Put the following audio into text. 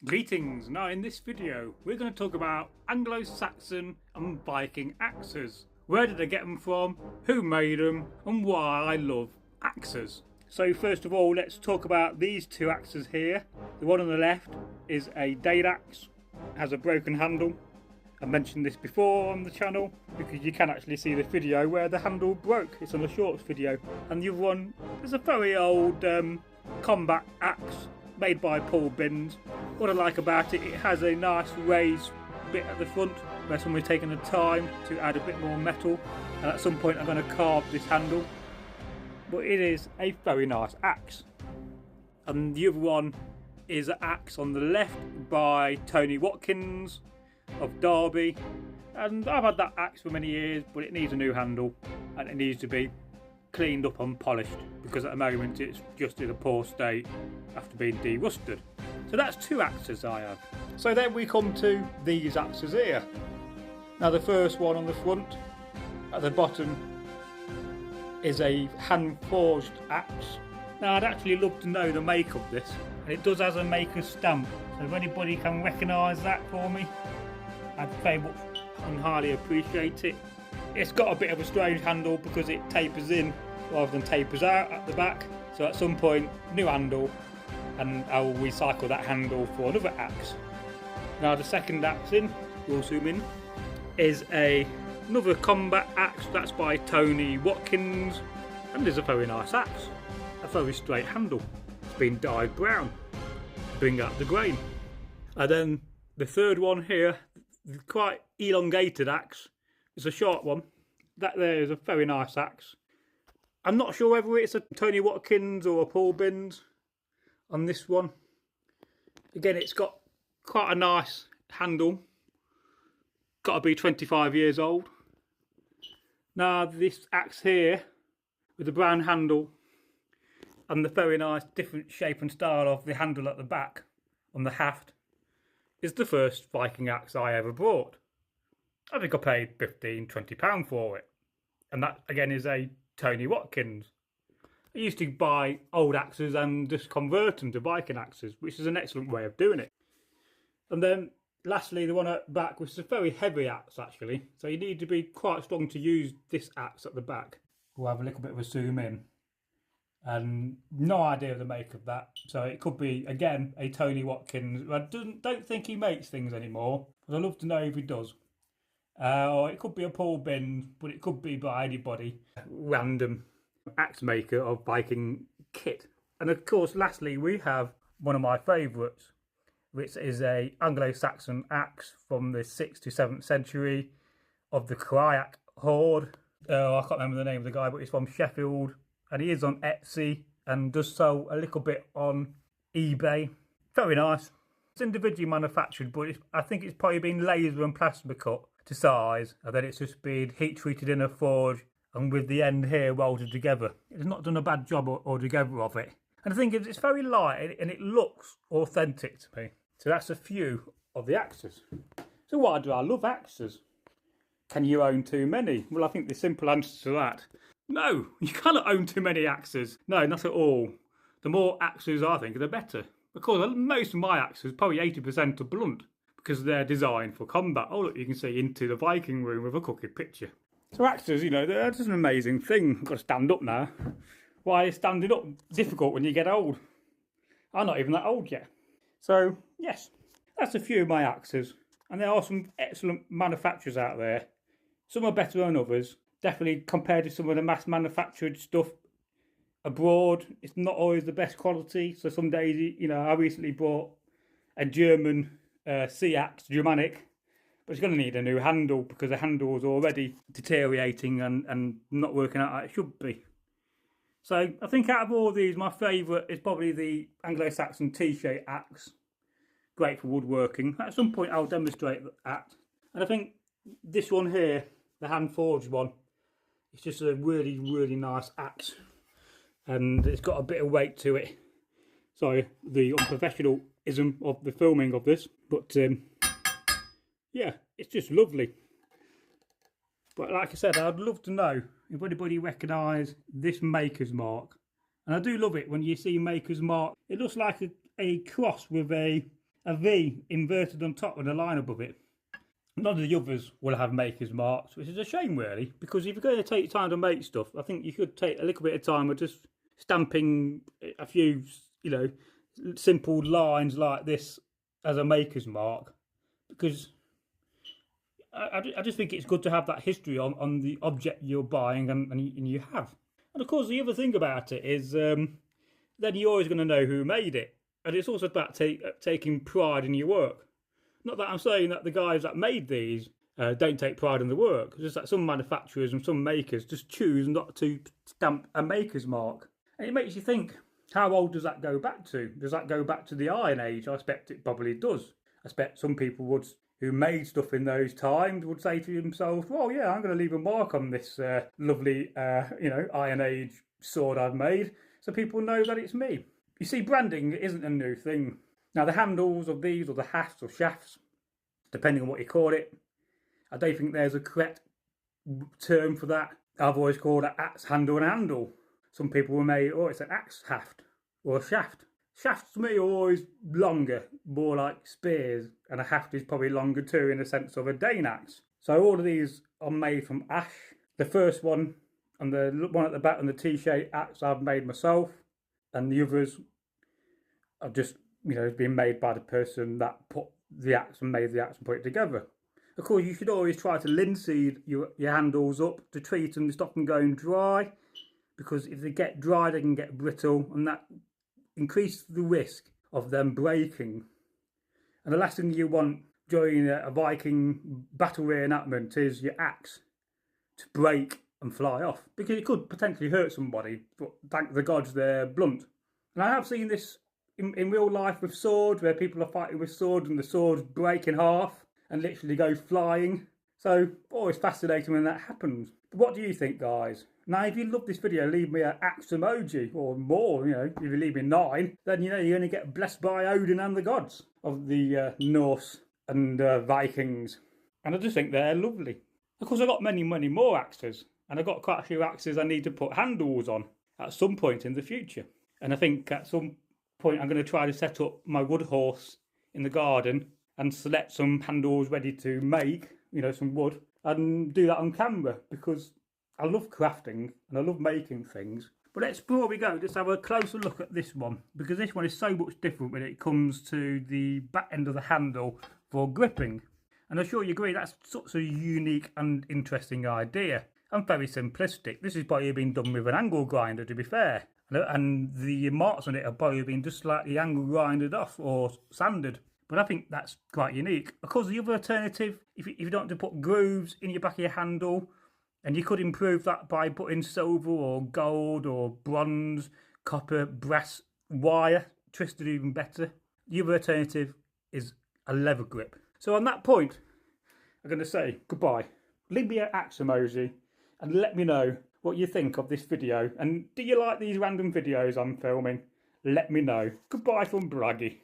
Greetings! Now in this video we're going to talk about Anglo-Saxon and Viking axes. Where did I get them from, who made them and why I love axes. So first of all, let's talk about these two axes here. The one on the left is a dade axe, has a broken handle. I mentioned this before on the channel because you can actually see the video where the handle broke. It's on the shorts video. And the other one is a very old combat axe made by Paul Binns. What I like about it, it has a nice raised bit at the front where someone's taken the time to add a bit more metal, and at some point I'm going to carve this handle. But it is a very nice axe. And the other one is an axe on the left by Tony Watkins of Derby, and I've had that axe for many years, but it needs a new handle and it needs to be cleaned up and polished because at the moment it's just in a poor state after being de-rusted. So that's two axes I have. So then we come to these axes here. Now the first one on the front at the bottom is a hand forged axe. Now I'd actually love to know the make of this, and it does have a maker's stamp, so if anybody can recognise that for me, I'd very much and highly appreciate it. It's got a bit of a strange handle because it tapers in rather than tapers out at the back, so at some point new handle and I will recycle that handle for another axe. Now the second axe in, we'll zoom in, is another combat axe. That's by Tony Watkins, and is a very nice axe. A very straight handle. It's been dyed brown to bring out the grain. And then the third one here, the quite elongated axe, is a short one. That there is a very nice axe. I'm not sure whether it's a Tony Watkins or a Paul Binns on this one. Again, it's got quite a nice handle. Got to be 25 years old. Now this axe here with the brown handle and the very nice different shape and style of the handle at the back on the haft is the first Viking axe I ever bought. I think I paid £15–20 for it, and that again is a Tony Watkins. I used to buy old axes and just convert them to Viking axes, which is an excellent way of doing it. And then lastly, the one at the back, which is a very heavy axe actually, so you need to be quite strong to use this axe at the back. We'll have a little bit of a zoom in, and no idea of the make of that, so it could be again a Tony Watkins. I don't think he makes things anymore, but I'd love to know if he does. Or it could be a Paul Binns, but it could be by anybody random axe maker of Viking kit. And of course lastly we have one of my favourites, which is a Anglo-Saxon axe from the 6th to 7th century of the hoard. I can't remember the name of the guy, but he's from Sheffield and he is on Etsy and does sell a little bit on eBay. Very nice. It's individually manufactured, but I think it's probably been laser and plasma cut to size, and then it's just been heat treated in a forge and with the end here welded together. It's not done a bad job altogether of it. And the thing is, it's very light and it looks authentic to me. So that's a few of the axes. So why do I love axes? Can you own too many? Well, I think the simple answer to that, no, you cannot own too many axes. No, not at all. The more axes I think, the better. Of course, most of my axes, probably 80% are blunt, because they're designed for combat. Oh look, you can see into the Viking room with a crooked picture. So axes, you know, they're just an amazing thing. I've got to stand up now. Why is standing up difficult when you get old? I'm not even that old yet. So, yes, that's a few of my axes. And there are some excellent manufacturers out there. Some are better than others. Definitely compared to some of the mass manufactured stuff abroad, it's not always the best quality. So some days, you know, I recently bought a German sea axe, Germanic, but it's going to need a new handle because the handle is already deteriorating and not working out how it should be. So I think out of all these, my favourite is probably the Anglo-Saxon T-shape axe. Great for woodworking. At some point I'll demonstrate that. And I think this one here, the hand forged one, it's just a really, really nice axe. And it's got a bit of weight to it. Sorry, the unprofessionalism of the filming of this. But yeah, it's just lovely. But like I said, I'd love to know if anybody recognise this maker's mark. And I do love it when you see maker's mark. It looks like a cross with a a V inverted on top with a line above it. None of the others will have maker's marks, which is a shame really, because if you're going to take time to make stuff, I think you could take a little bit of time with just stamping a few, you know, simple lines like this as a maker's mark, because I just think it's good to have that history on the object you're buying, and you have. And of course, the other thing about it is then you're always going to know who made it. And it's also about taking pride in your work. Not that I'm saying that the guys that made these don't take pride in the work. It's just that some manufacturers and some makers just choose not to stamp a maker's mark. And it makes you think, how old does that go back to? Does that go back to the Iron Age? I expect it probably does. I expect some people who made stuff in those times would say to themselves, well, yeah, I'm going to leave a mark on this lovely, Iron Age sword I've made, so people know that it's me. You see, branding isn't a new thing. Now, the handles of these, or the hafts or shafts, depending on what you call it, I don't think there's a correct term for that. I've always called it axe handle and handle. Some people will make, oh, it's an axe haft or a shaft. Shafts to me are always longer, more like spears, and a haft is probably longer too in the sense of a Dane axe. So all of these are made from ash. The first one and the one at the back and the T-shaped axe I've made myself, and the others are just, being made by the person that put the axe and made the axe and put it together. Of course, you should always try to linseed your handles up to treat them to stop them going dry, because if they get dry, they can get brittle, and that increases the risk of them breaking. And the last thing you want during a Viking battle reenactment is your axe to break and fly off, because it could potentially hurt somebody, but thank the gods they're blunt. And I have seen this in real life with swords, where people are fighting with swords and the swords break in half and literally go flying. So always fascinating when that happens. But what do you think, guys? Now, if you love this video, leave me an axe emoji or more. If you leave me 9, then you're going to get blessed by Odin and the gods of the Norse and Vikings. And I just think they're lovely. Of course, I've got many, many more axes, and I've got quite a few axes I need to put handles on at some point in the future. And I think at some point I'm going to try to set up my wood horse in the garden and select some handles ready to make, some wood, and do that on camera, because I love crafting and I love making things. But before we go, let's have a closer look at this one, because this one is so much different when it comes to the back end of the handle for gripping. And I'm sure you agree that's such a unique and interesting idea, and very simplistic. This has probably been done with an angle grinder, to be fair, and the marks on it have probably been just slightly angle grinded off or sanded. But I think that's quite unique. Of course, the other alternative, if you don't want to put grooves in your back of your handle, and you could improve that by putting silver or gold or bronze, copper, brass wire, twisted even better. The other alternative is a leather grip. So on that point, I'm going to say goodbye. Leave me an axe emoji and let me know what you think of this video. And do you like these random videos I'm filming? Let me know. Goodbye from Braggy.